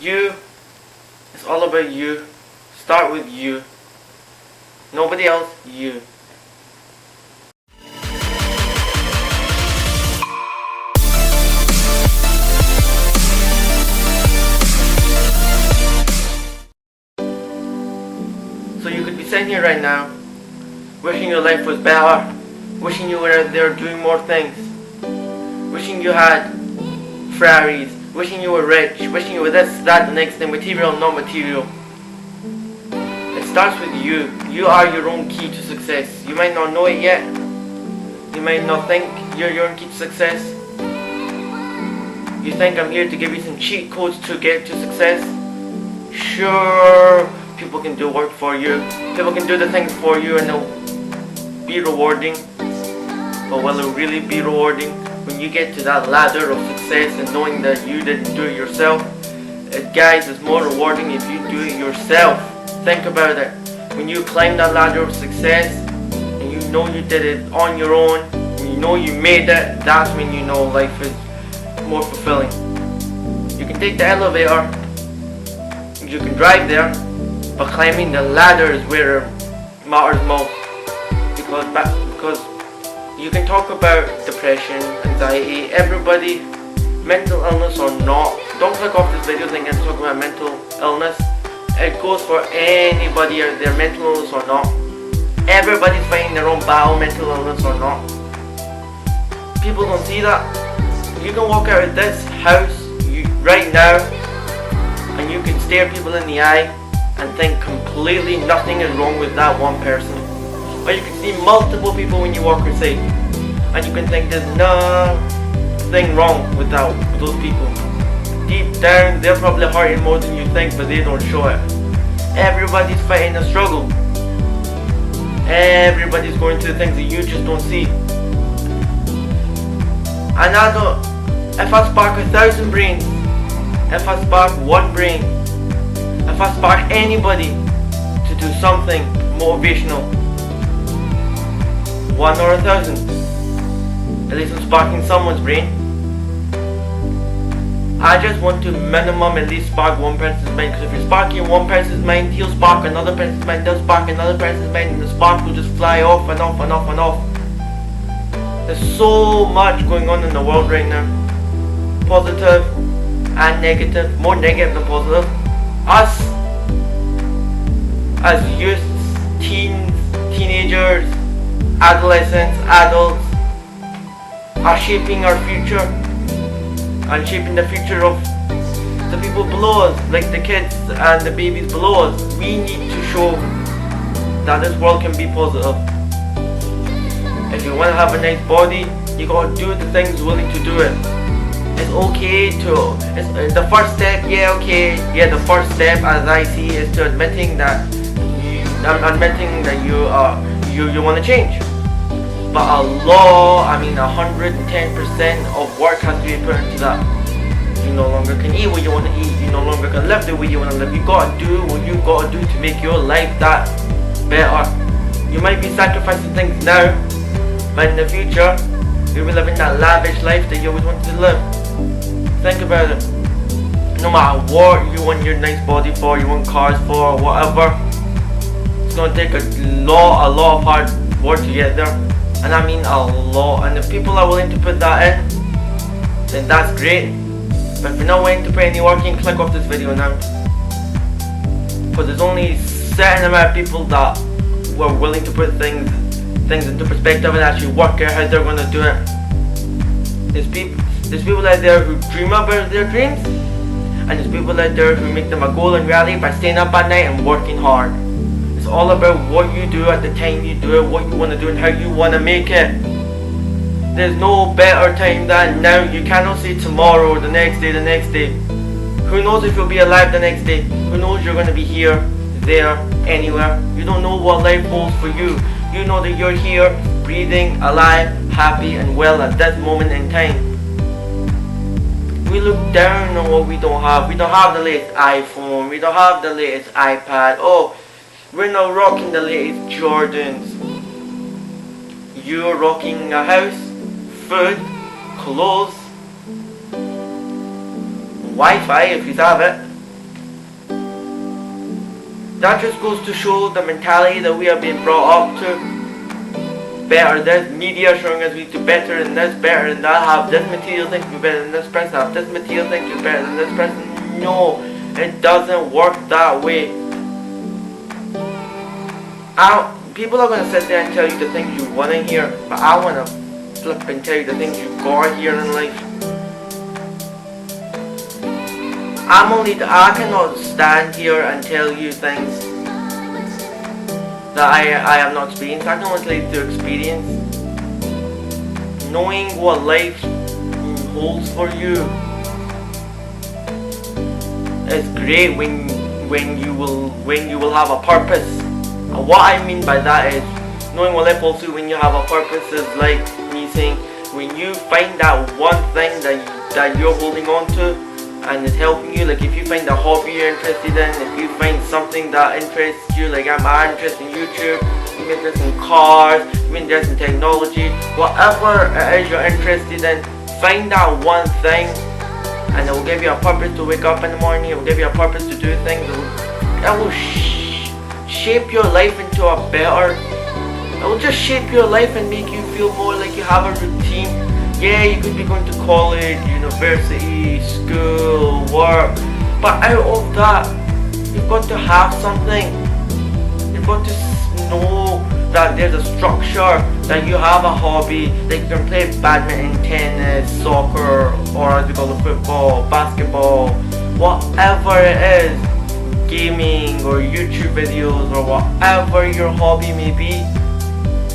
You, it's all about you. Start with you. Nobody else, you. So you could be sitting here right now, wishing your life was better, wishing you were out there doing more things, wishing you had Ferraris, wishing you were rich, wishing you were this, that, the next thing, material, not material. It starts with you. You are your own key to success. You might not know it yet. You might not think you're your own key to success. You think I'm here to give you some cheat codes to get to success? Sure, people can do work for you. People can do the things for you and they'll be rewarding. But will it really be rewarding? When you get to that ladder of success and knowing that you didn't do it yourself, guys, it's more rewarding if you do it yourself. Think about it. When you climb that ladder of success and you know you did it on your own, and you know you made it, that's when you know life is more fulfilling. You can take the elevator, you can drive there, but climbing the ladder is where it matters most. Because you can talk about depression, anxiety, everybody, mental illness or not. Don't click off this video thinking I'm talking about mental illness. It goes for anybody out there, mental illness or not. Everybody's fighting their own battle, mental illness or not. People don't see that. You can walk out of this house right now and you can stare people in the eye and think completely nothing is wrong with that one person. Or you can see multiple people when you walk outside and you can think there's nothing wrong with those people. Deep down, they're probably hurting more than you think, but they don't show it. Everybody's fighting a struggle. Everybody's going through things that you just don't see. And if I spark 1,000 brains, if I spark one brain, if I spark anybody to do something motivational, 1 or 1,000, at least I'm sparking someone's brain. I just want to minimum at least spark one person's mind, because if you're sparking one person's mind, he'll spark another person's mind, they'll spark another person's mind, and the spark will just fly off and off and off and off. There's so much going on in the world right now, positive and negative, more negative than positive. Us as youths, teens, teenagers, adolescents, adults are shaping our future and shaping the future of the people below us, like the kids and the babies below us. We need to show that this world can be positive. If you want to have a nice body, you gotta do the things willing to do it. It's okay to, it's the first step, the first step as I see is to admitting that you want to change. But 110% of work has to be put into that. You no longer can eat what you want to eat, you no longer can live the way you want to live. You gotta do what you gotta do to make your life that better. You might be sacrificing things now, but in the future, you'll be living that lavish life that you always wanted to live. Think about it. No matter what you want your nice body for, you want cars for, or whatever, it's gonna take a lot of hard work to get there. And I mean a lot. And if people are willing to put that in, then that's great. But if you're not willing to put any work in, click off this video now. Because there's only a certain amount of people that were willing to put things into perspective and actually work out how they're going to do it. There's people out there who dream about their dreams, and there's people out there who make them a goal in reality by staying up at night and working hard. It's all about what you do at the time you do it, what you want to do and how you want to make it. There's no better time than now. You cannot say tomorrow, the next day. Who knows if you'll be alive the next day? Who knows you're going to be here, there, anywhere? You don't know what life holds for you. You know that you're here, breathing, alive, happy and well at this moment in time. We look down on what we don't have. We don't have the latest iPhone. We don't have the latest iPad. Oh, we're not rocking the latest Jordans. You're rocking a house, food, clothes, Wi-Fi if you have it, That just goes to show the mentality that we are being brought up to. Better, there's media showing us we do better than this, better than that, have this material thing to be better than this person, have this material thing to be better than this person. No, it doesn't work that way. People are going to sit there and tell you the things you want to hear, but I want to flip and tell you the things you gotta hear in life. I cannot stand here and tell you things that I have not experienced. I can only tell you through experience. Knowing what life holds for you is great when you will have a purpose. And what I mean by that is knowing what life holds for you when you have a purpose is like me saying when you find that one thing that you're holding on to and it's helping you, like if you find a hobby you're interested in, if you find something that interests you, like I'm interested in YouTube, you're interested in cars, you're interested in technology, whatever it is you're interested in, find that one thing and it will give you a purpose to wake up in the morning, it will give you a purpose to do things, it will shape your life into a better, it will just shape your life and make you feel more like you have a routine. Yeah, you could be going to college, university, school, work, but out of that, you've got to have something. You've got to know that there's a structure, that you have a hobby, that you can play badminton, tennis, soccer, or as we call it, football, basketball, whatever it is, gaming or YouTube videos or whatever your hobby may be.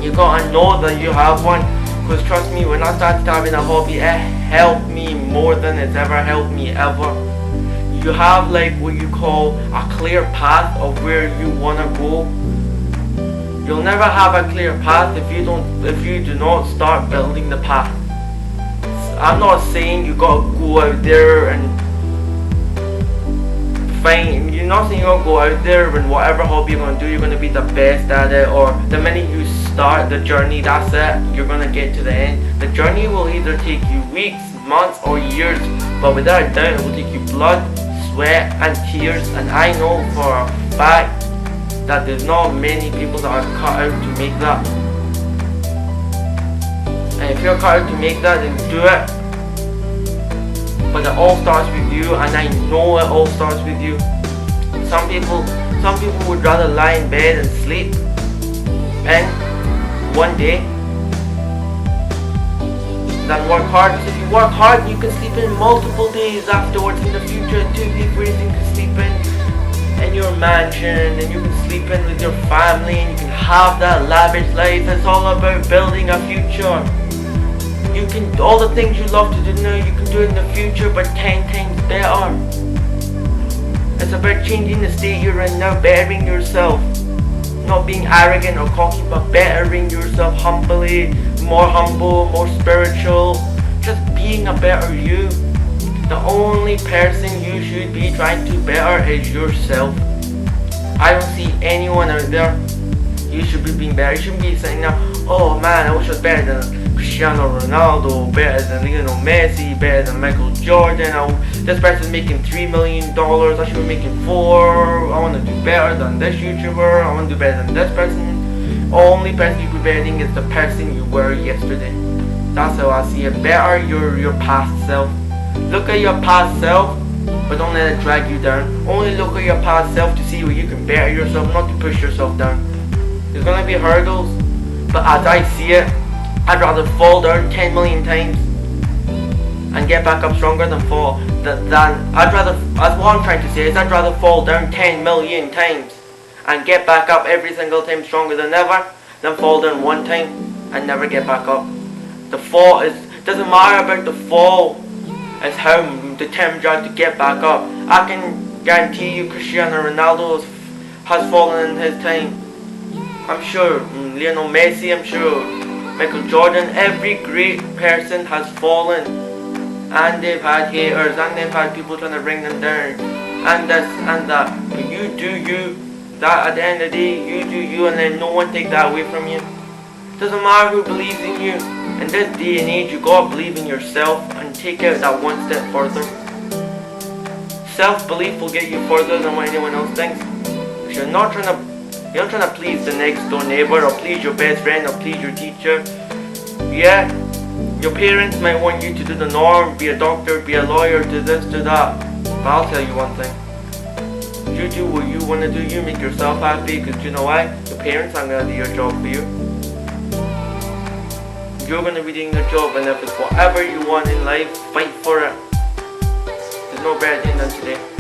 You gotta know that you have one. Because trust me, when I started having a hobby, it helped me more than it's ever helped me ever. You have like what you call a clear path of where you want to go. You'll never have a clear path if you do not start building the path. I'm not saying you gotta go out there and find, you're not saying you're gonna go out there and whatever hobby you're gonna do, you're gonna be the best at it, or the minute you start the journey, that's it, you're gonna get to the end. The journey will either take you weeks, months or years, but without a doubt it will take you blood, sweat and tears, and I know for a fact that there's not many people that are cut out to make that. And if you're cut out to make that, then do it. But it all starts with you, and I know it all starts with you. Some people would rather lie in bed and sleep and one day than work hard. Because if you work hard, you can sleep in multiple days afterwards in the future. 2 weeks where you can sleep in your mansion, and you can sleep in with your family, and you can have that lavish life. It's all about building a future. You can, all the things you love to do now, you can do in the future, but 10 times better. It's about changing the state you're in now, bettering yourself. Not being arrogant or cocky, but bettering yourself humbly, more humble, more spiritual. Just being a better you. The only person you should be trying to better is yourself. I don't see anyone out there. You should be being better. You shouldn't be saying now, oh man, I wish I was better than Cristiano Ronaldo, better than Lionel Messi, better than Michael Jordan. This person's making $3 million, I should be making $4. I want to do better than this YouTuber, I want to do better than this person. Only person you could be bettering is the person you were yesterday. That's how I see it. Better your past self. Look at your past self, but don't let it drag you down. Only look at your past self to see where you can better yourself, not to push yourself down. There's gonna be hurdles, but as I see it, I'd rather fall down 10 million times and get back up stronger than fall. That's what I'm trying to say is I'd rather fall down 10 million times and get back up every single time stronger than ever than fall down one time and never get back up. The fall doesn't matter about the fall, it's how determined you are to get back up. I can guarantee you Cristiano Ronaldo has fallen in his time. I'm sure Lionel Messi, I'm sure Michael Jordan, every great person has fallen, and they've had haters, and they've had people trying to bring them down, and this and that. But you do you. That at the end of the day, you do you, and then no one take that away from you. Doesn't matter who believes in you. In this day and age, you gotta believe in yourself and take it that one step further. Self-belief will get you further than what anyone else thinks. You're not trying to please the next door neighbor or please your best friend or please your teacher. Yeah, your parents might want you to do the norm, be a doctor, be a lawyer, do this, do that. But I'll tell you one thing. You do what you want to do, you make yourself happy, because you know why? Your parents aren't going to do your job for you. You're going to be doing your job, and if it's whatever you want in life, fight for it. There's no better thing than today.